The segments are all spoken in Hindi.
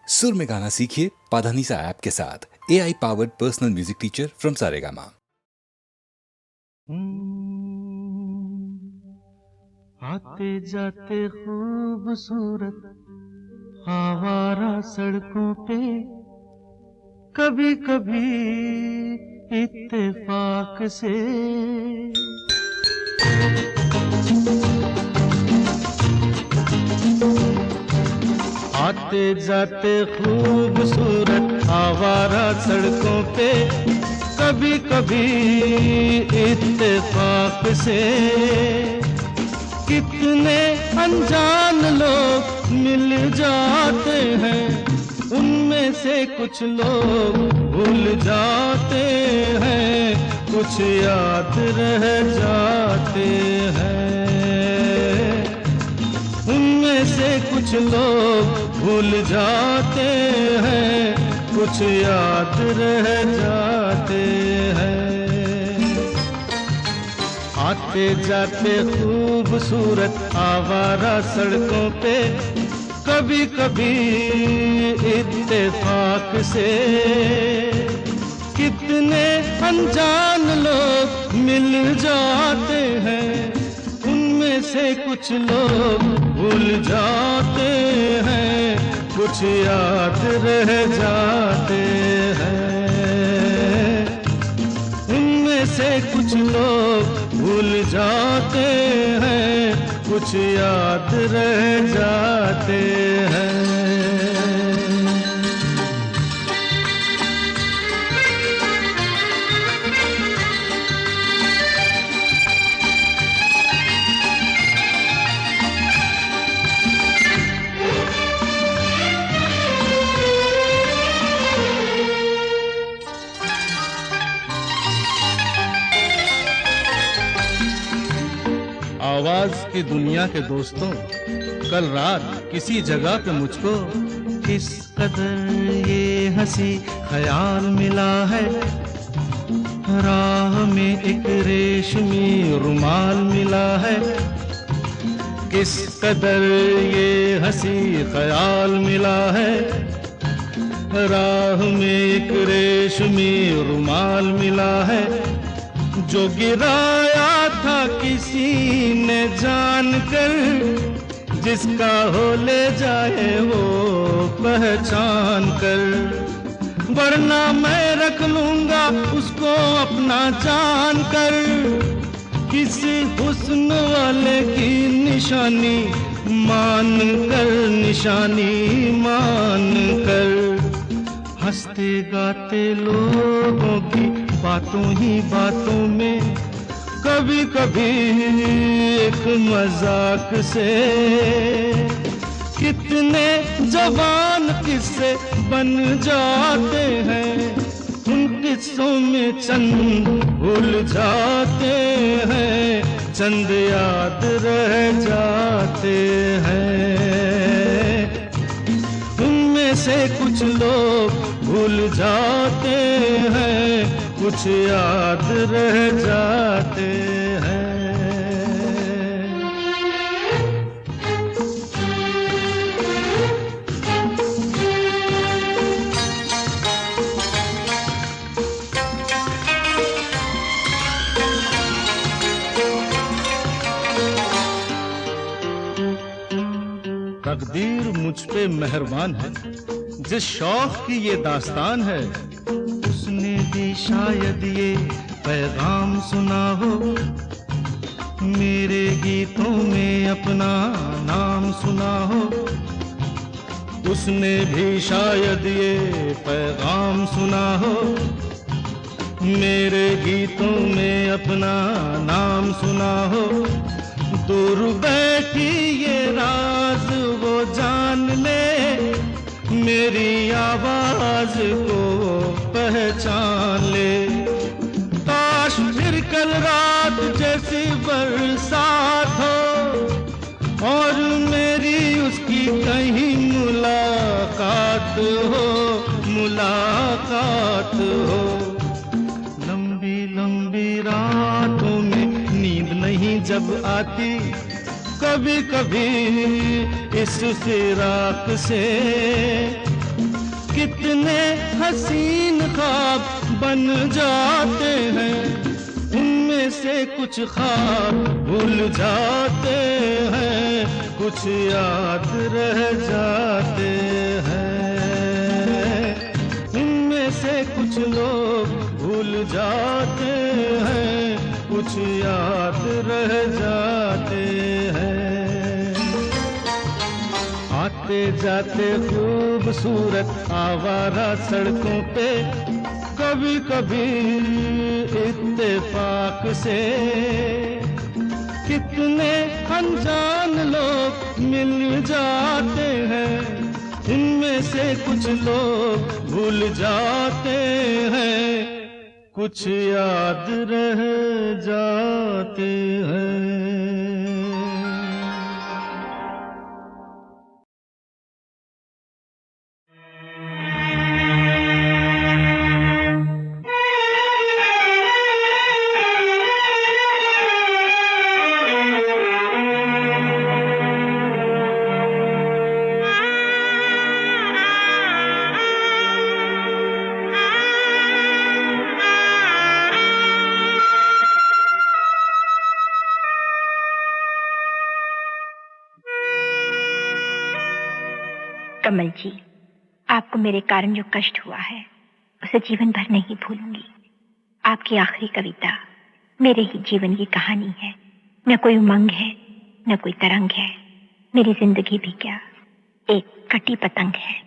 सुर में गाना सीखिए पाधानीसा ऐप के साथ। AI powered personal music teacher from Saregama. आते जाते खूबसूरत आवारा सड़कों पे कभी कभी इत्तेफाक से आते जाते खूबसूरत आवारा सड़कों पे कभी कभी इत्तेफाक से कितने अनजान लोग मिल जाते हैं, उनमें से कुछ लोग भूल जाते हैं, कुछ याद रह जाते हैं। उनमें से कुछ लोग भूल जाते हैं, कुछ याद रह जाते हैं। आते जाते खूबसूरत आवारा सड़कों पे कभी कभी इत्तेफाक से कितने अनजान लोग मिल जाते हैं, उनमें से कुछ लोग भूल जाते हैं, कुछ याद रह जाते हैं। उनमें से कुछ लोग भूल जाते हैं, कुछ याद रह जाते हैं। आवाज की दुनिया के दोस्तों, कल रात किसी जगह पे मुझको किस कदर ये हंसी ख्याल मिला है, राह में एक रेशमी रुमाल मिला है। किस कदर ये हंसी ख्याल मिला है, राह में एक रेशमी रुमाल मिला है। जो गिराया था किसी ने जानकर, जिसका हो ले जाए वो पहचान कर, वरना मैं रख लूंगा उसको अपना जान कर। किसी हुस्न वाले की निशानी मान कर, निशानी मान कर, हंसते गाते लोगों की बातों ही बातों में कभी कभी एक मजाक से कितने जवान किस्से बन जाते हैं, उन किस्सों में चंद भूल जाते हैं, चंद याद रह जाते हैं। उनमें से कुछ लोग भूल जाते हैं, कुछ याद रह जाते हैं। तकदीर मुझ पे मेहरबान है, जिस शौक की ये दास्तान है, उसने भी शायद ये पैगाम सुना हो, मेरे गीतों में अपना नाम सुना हो। उसने भी शायद ये पैगाम सुना हो, मेरे गीतों में अपना नाम सुना हो। दूर बैठी ये राज वो जान ले, मेरी आवाज को पहचान ले। काश फिर कल रात जैसी बरसात हो और मेरी उसकी कहीं मुलाकात हो, मुलाकात हो। लंबी लंबी रातों में नींद नहीं जब आती, कभी कभी इस फिराक से हसीन ख्वाब बन जाते हैं, उनमें से कुछ ख्वाब भूल जाते हैं, कुछ याद रह जाते हैं। उनमें से कुछ लोग भूल जाते हैं, कुछ याद रह जाते हैं। आते जाते खूबसूरत आवारा सड़कों पे कभी कभी इत्तेफाक से कितने अनजान लोग मिल जाते हैं, इनमें से कुछ लोग भूल जाते हैं, कुछ याद रह जाते हैं। कमल जी, आपको मेरे कारण जो कष्ट हुआ है उसे जीवन भर नहीं भूलूंगी। आपकी आखिरी कविता मेरे ही जीवन की कहानी है। न कोई उमंग है, न कोई तरंग है, मेरी जिंदगी भी क्या एक कटी पतंग है।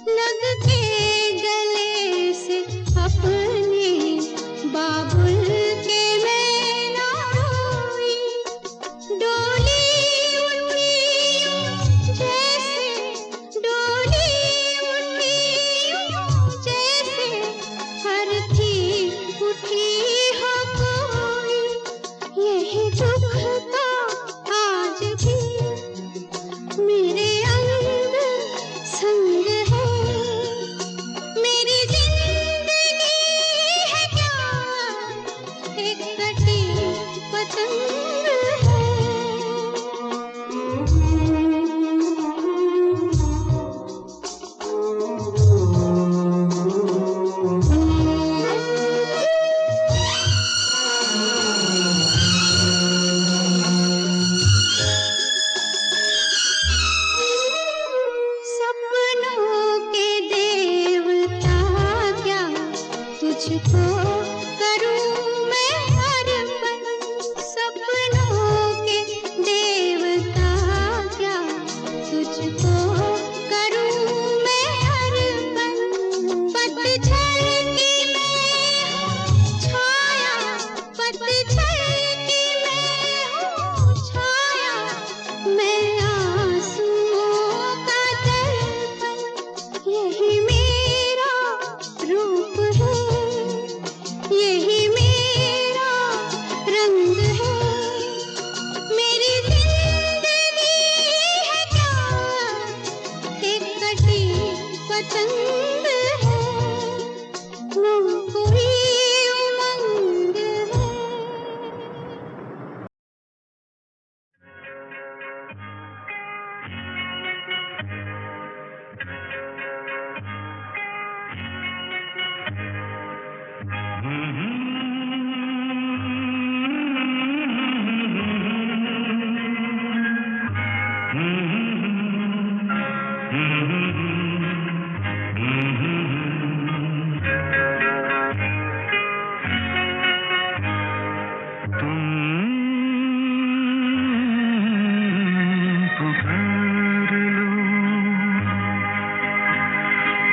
लग के गले से अपने यही मेरा रूप है, यही मेरा रंग है, मेरी जिंदगी है क्या एक कटी पतंग है, ना कोई उमंग है।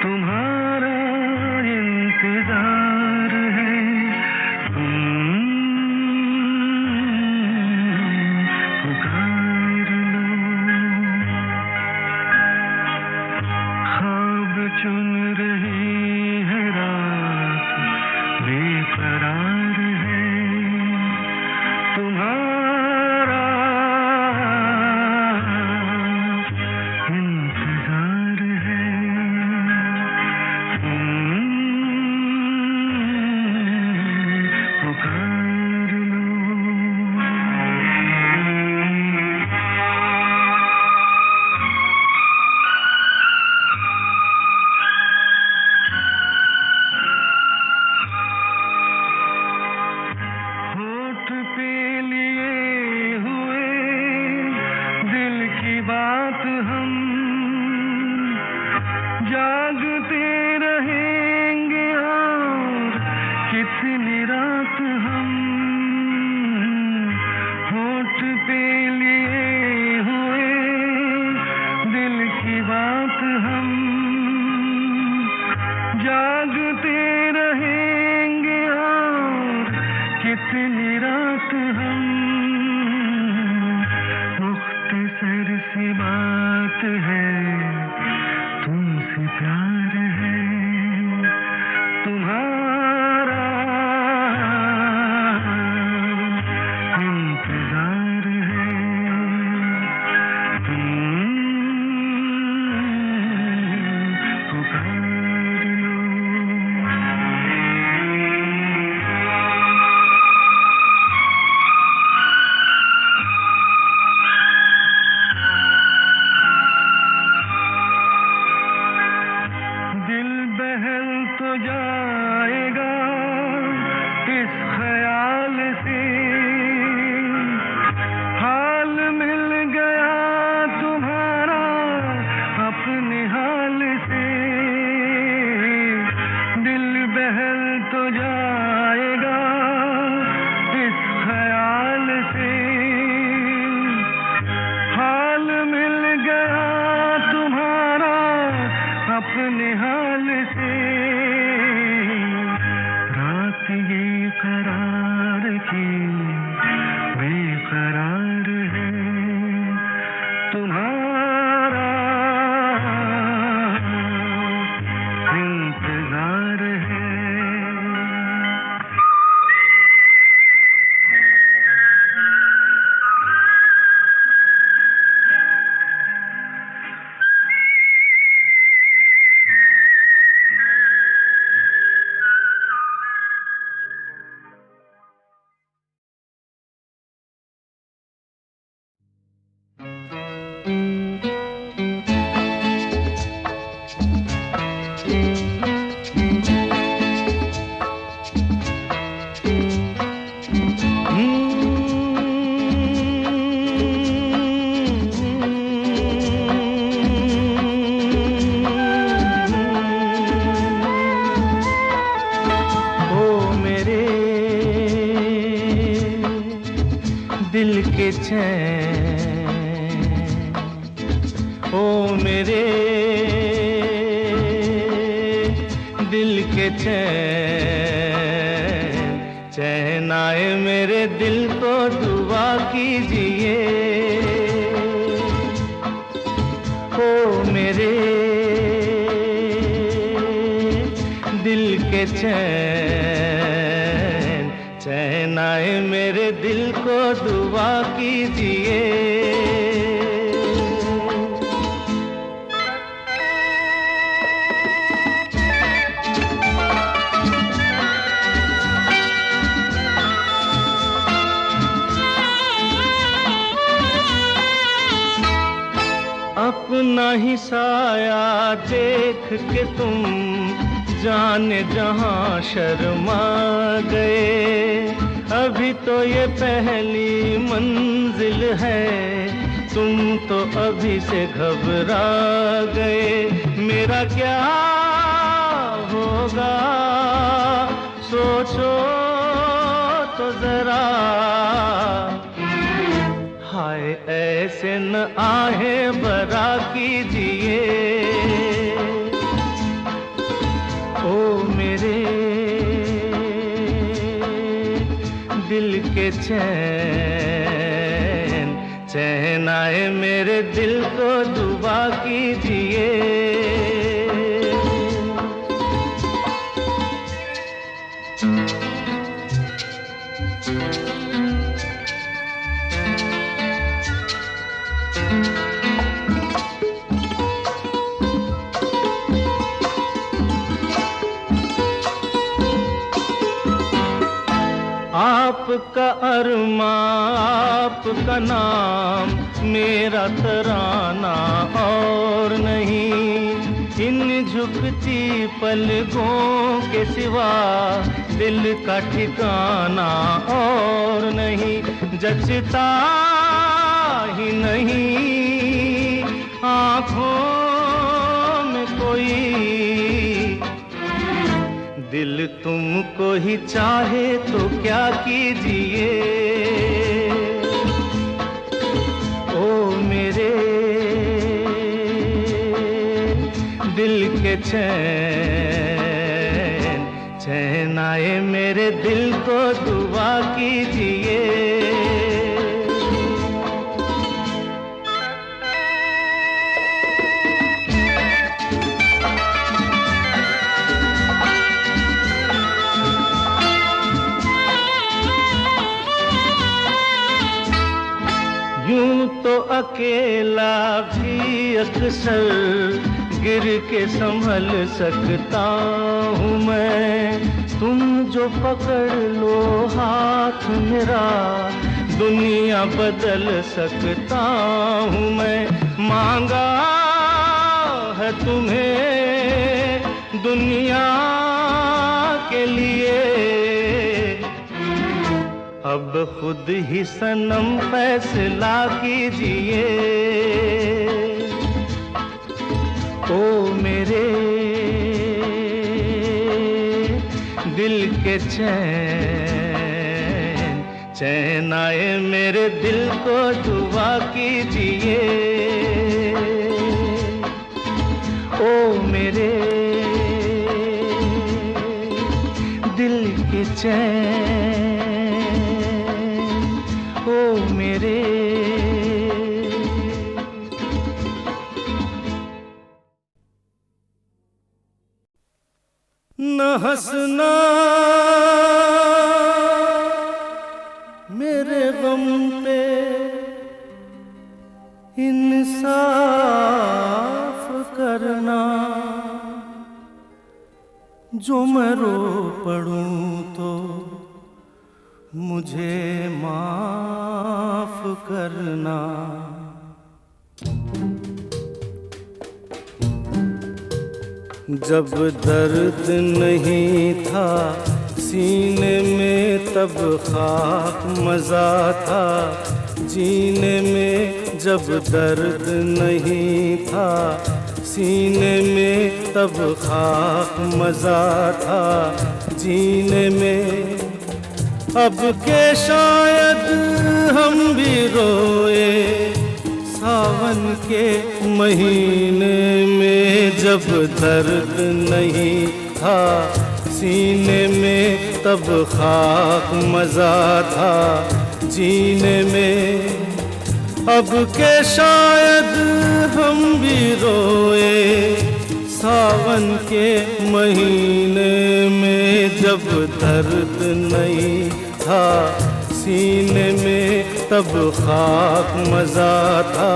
तुम्हारा इंतजार है, पुकार लो। ख्वाब चुन रही है रात, बेकरार है तुम्हारा इंतजार है, पुकार लो। होठ पे लिए हुए दिल की बात हम जागते रहेंगे और कितनी रात हम। होठ पे लिए हुए दिल की बात हम जागते रहेंगे और कितनी रात हम। मुख्तसर सी बात है, तुमसे प्यार है तुम्हारा इंतजार है, पुकार लो। दिल बहल तो जाएगा इस ख्याल से, हाल मिल गया तुम्हारा अपने हाल से। दिल बहल तो जाएगा इस ख्याल से, हाल मिल गया तुम्हारा अपने हाल से। रात ये करार की बेकरार है तुम्हारा इंतजार है। दिल के चैन, ओ मेरे दिल के चैन, चैन आए मेरे दिल को दुआ कीजिए। ओ मेरे के चैन चैन आए मेरे दिल को दुआ कीजिए। अपना ही साया देख के तुम जाने जहां शर्मा गए। अभी तो ये पहली मंजिल है, तुम तो अभी से घबरा गए। मेरा क्या होगा सोचो तो जरा, हाय ऐसे न आहे बरा कीजिए। ओ मेरे दिल के चैन चैन आए मेरे दिल को दुआ कीजिए। आपका अरमा आपका नाम मेरा तराना और नहीं। इन झुकती पलकों के सिवा दिल का ठिकाना और नहीं। जचता ही नहीं आँखों में कोई, दिल तुमको ही चाहे तो क्या कीजिए। ओ मेरे दिल के चैन चैन आए मेरे दिल को दुआ कीजिए। यूं तो अकेला भी अक्सर गिर के संभल सकता हूँ मैं। तुम जो पकड़ लो हाथ मेरा दुनिया बदल सकता हूँ मैं। मांगा है तुम्हें दुनिया के लिए, अब खुद ही सनम फैसला कीजिए। ओ मेरे दिल के चैन चैन आए मेरे दिल को दुआ कीजिए। ओ मेरे दिल के चैन, ओ मेरे न हंसना मेरे गम पे इंसाफ करना। जो मैं रो पड़ूं तो मुझे माफ करना। जब दर्द नहीं था सीने में तब खाक मज़ा था जीने में। जब दर्द नहीं था सीने में तब खाक मज़ा था जीने में। अब के शायद हम भी रोए सावन के महीने में। जब दर्द नहीं था सीने में तब खाक मज़ा था जीने में। अब के शायद हम भी रोए सावन के महीने में जब दर्द नहीं था सीने में, तब खाक मजा था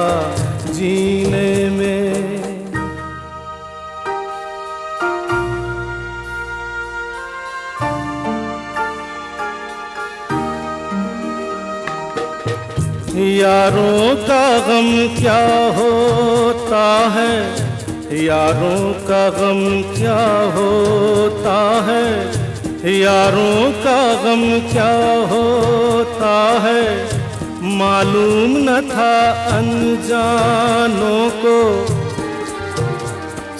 जीने में। यारों का गम क्या होता है, यारों का गम क्या होता है, यारों का गम क्या होता है, मालूम न था अनजानों को।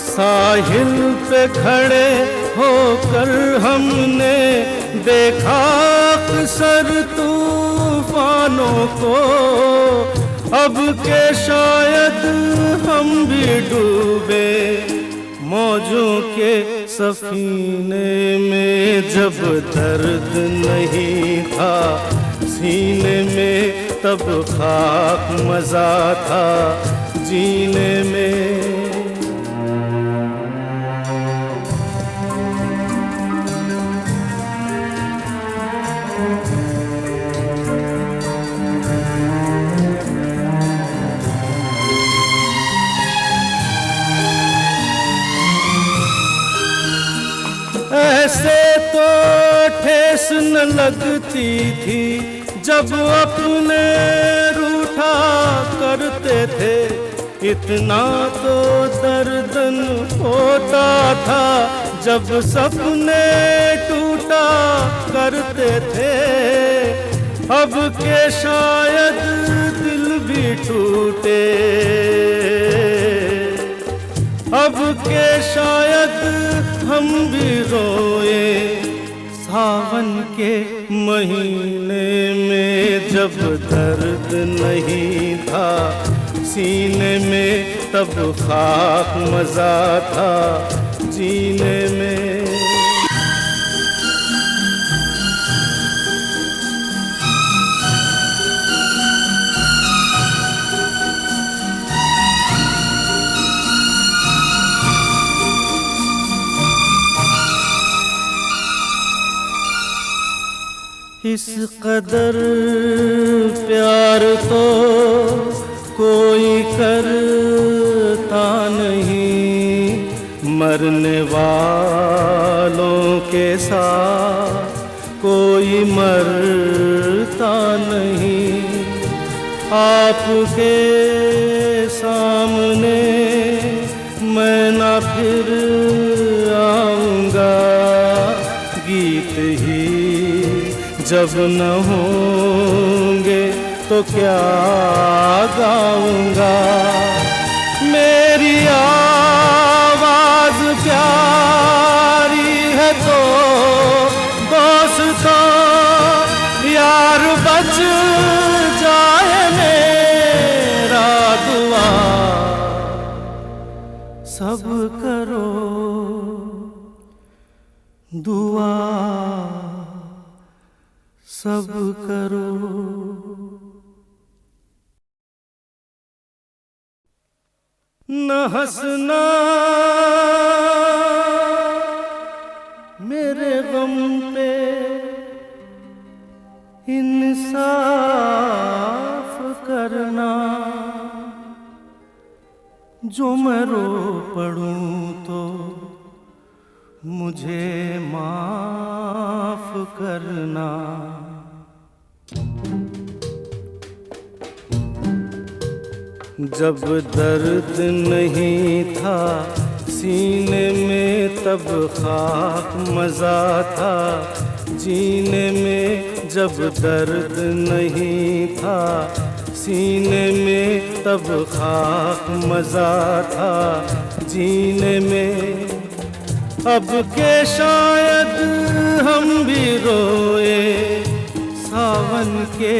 साहिल पे खड़े होकर हमने देखा अक्सर तूफानों को, अब के शायद हम भी डूबे मौजों के सफीने में। जब दर्द नहीं था सीने में, तब खाक मजा था जीने में। ऐसे तो ठेस न लगती थी जब अपने रूठा करते थे, इतना तो दर्दन होता था जब सपने टूटा करते थे। अब के शायद दिल भी टूटे, अब के शायद हम भी रोए सावन के महीने में। जब दर्द नहीं था सीने में, तब खाक मजा था जीने में। इस कदर प्यार तो कोई करता नहीं, मरने वालों के साथ कोई मरता नहीं। आपके सामने मैं ना फिर आऊँगा, गीत ही जब न होंगे तो क्या गाऊंगा। मेरी आवाज प्यारी है तो दोस्तों यार बच जाए मेरा दुआ सब करो दुआ सब करो। न हंसना मेरे गम पे, इंसाफ करना। जो मैं रो पड़ूं तो मुझे माफ करना। जब दर्द नहीं था सीने में, तब खाक मजा था जीने में। जब दर्द नहीं था सीने में, तब खाक मजा था जीने में। अब के शायद हम भी रोए सावन के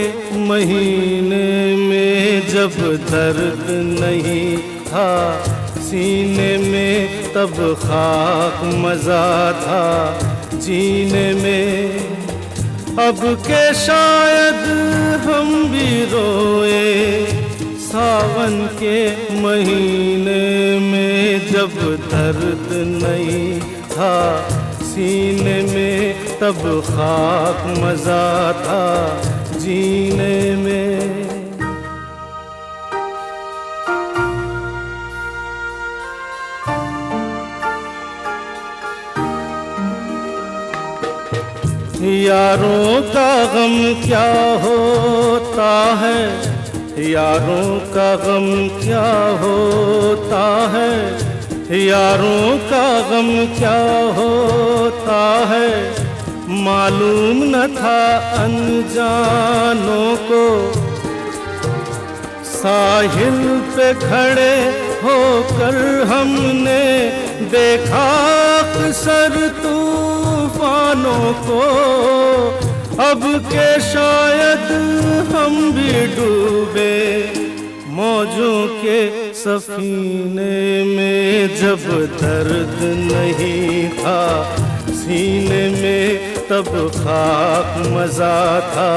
महीने में। जब दर्द नहीं था सीने में, तब खाक मजा था जीने में। अब के शायद हम भी रोए सावन के महीने में जब दर्द नहीं था सीने में, तब खाक मजा था जीने में। यारों का गम क्या होता है, यारों का गम क्या होता है, यारों का गम क्या होता है, मालूम न था अनजानों को। साहिल पे खड़े होकर हमने देखा अक्सर तूफानों को, अब के शायद हम भी डूबे मौजों के सफीने में। जब दर्द नहीं था सीने में, तब खाक मजा था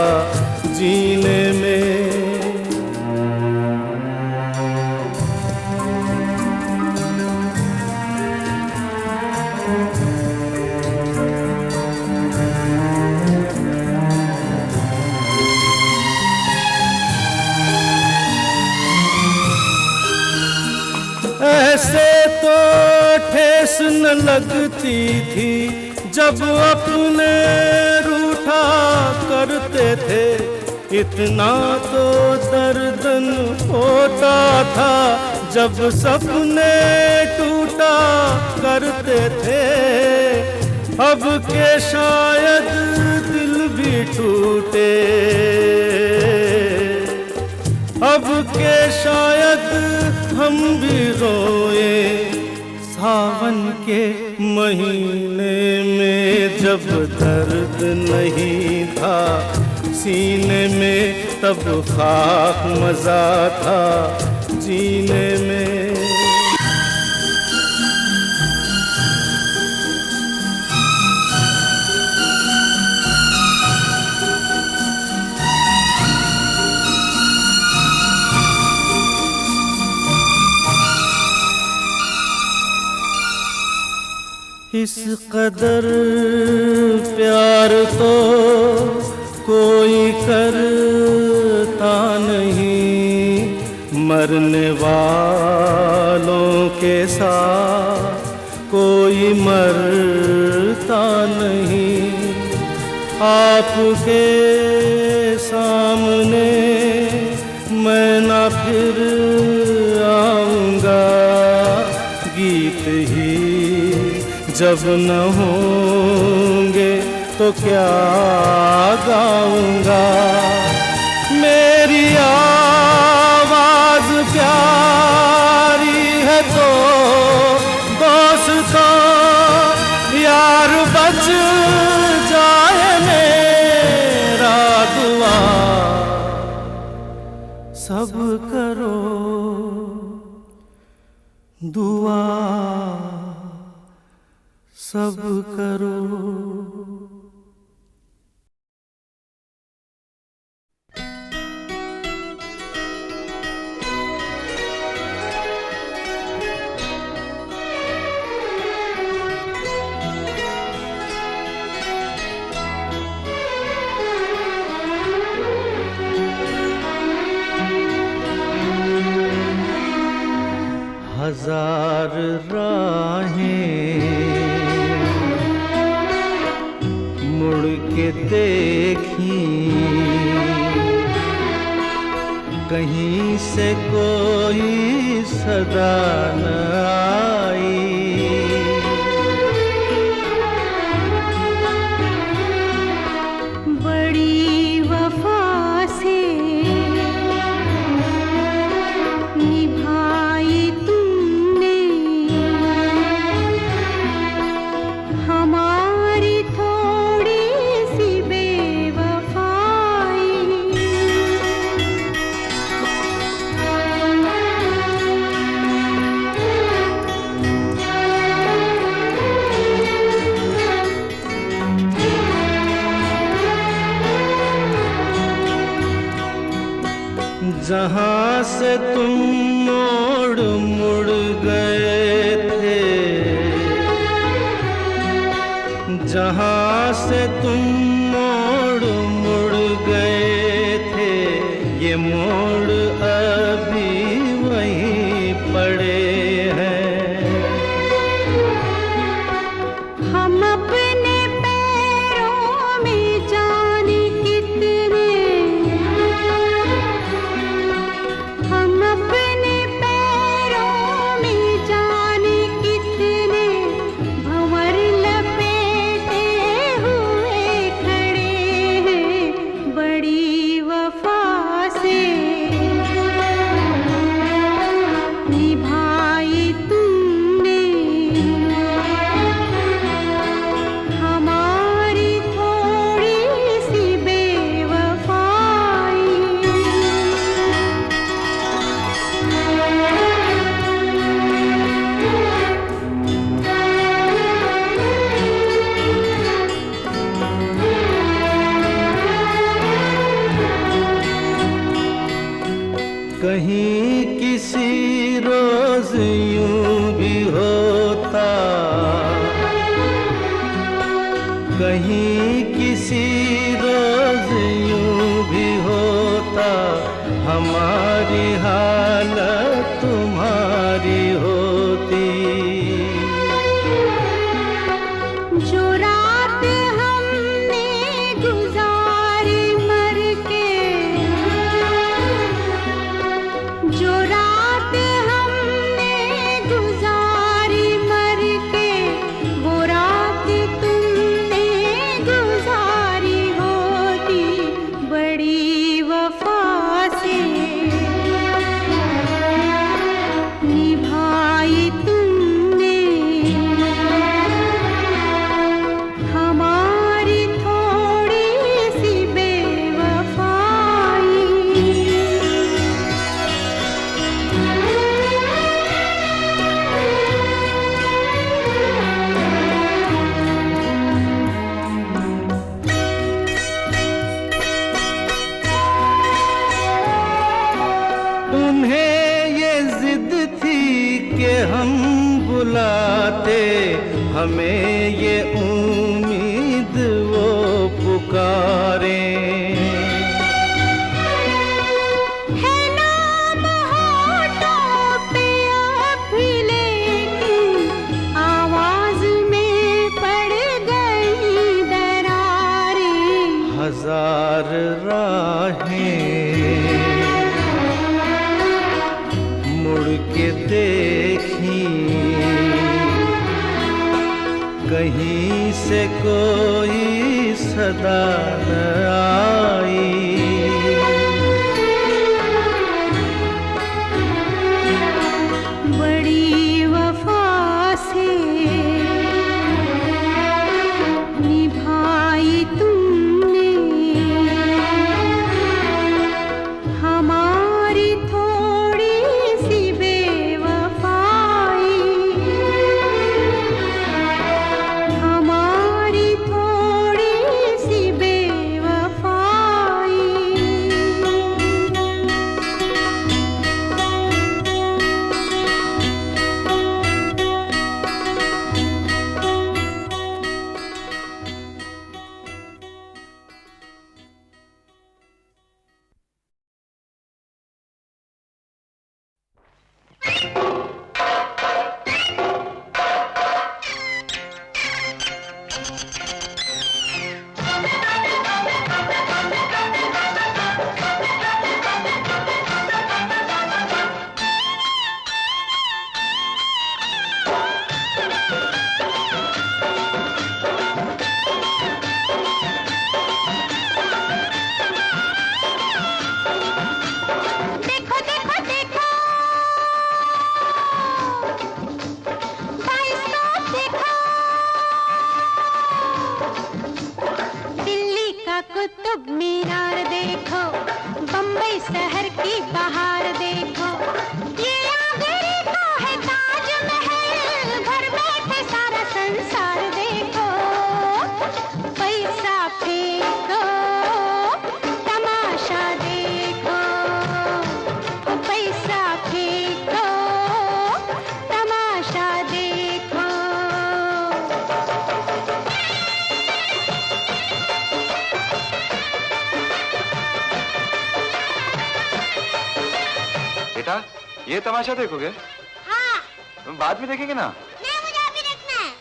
जीने में। ऐसे तो ठेस न लगती थी जब अपने रूठा करते थे, इतना तो दर्दन होता था जब सपने टूटा करते थे। अब के शायद दिल भी टूटे, अब के शायद हम भी रोए सावन के महीने में। जब दर्द नहीं था सीने में, तब खाक मजा था जीने में। इस कदर प्यार तो कोई करता नहीं, मरने वालों के साथ कोई मरता नहीं। आपके सामने मैं ना फिर आऊँगा, गीत ही जब न होंगे तो क्या गाऊंगा। मेरी आवाज प्यारी है तो दोस्तों यार बच जाए मेरा दुआ सब करो दुआ सब करो। हजार राहें मुड़ के देखी, कहीं से कोई सदा न आई। बड़ी वफा से निभाई तुमने हमारी थोड़ी सी बेवफाई। जहाँ से तुम मोड़ मुड़ गए थे, जहाँ से तुम मोड़ मुड़ गए थे, ये मोड़ अभी वहीं पड़े हैं। हम अपने पैरों में जाने कितने, हम अपने पैरों में जाने कितने भंवर लपेटे हुए खड़े हैं। बड़ी वफा से निभाई तुमने हमारी थोड़ी सी बेवफाई। कहीं किसी रोज यूं भी होता, कहीं किसी रोज यूं भी होता, हमारी हालत तुम्हारी होती। जो रात हमने गुजारी मर के, जो रात हमने गुजारी मर के, वो रात तुमने गुजारी होती। बड़ी वफा से निभाई तुमने हमारी थोड़ी सी बेवफाई। उन्हें ये जिद थी कि हम बुलाते, हमें ये उम्मीद वो पुकारें। है नाम होठों पे अब भी, लेकिन आवाज में पड़ गई दरारें। हजार राहें मुड़ के देखी, कहीं से कोई सदा न आई। बड़ी वफा से निभाई तुमने हमारी थोड़ी सी बेवफाई। हमारी थोड़ी सी बेवफाई। ये तमाशा देखोगे? हाँ। बाद में देखेंगे ना? नहीं, मुझे अभी देखना है।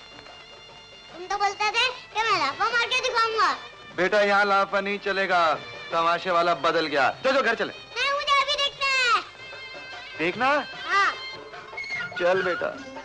तुम तो बोलते थे कि मैं लाफा मार के दिखाऊंगा। बेटा यहाँ लाफा नहीं चलेगा, तमाशे वाला बदल गया। चलो घर चले। नहीं, मुझे अभी देखना है। देखना? हाँ। चल बेटा।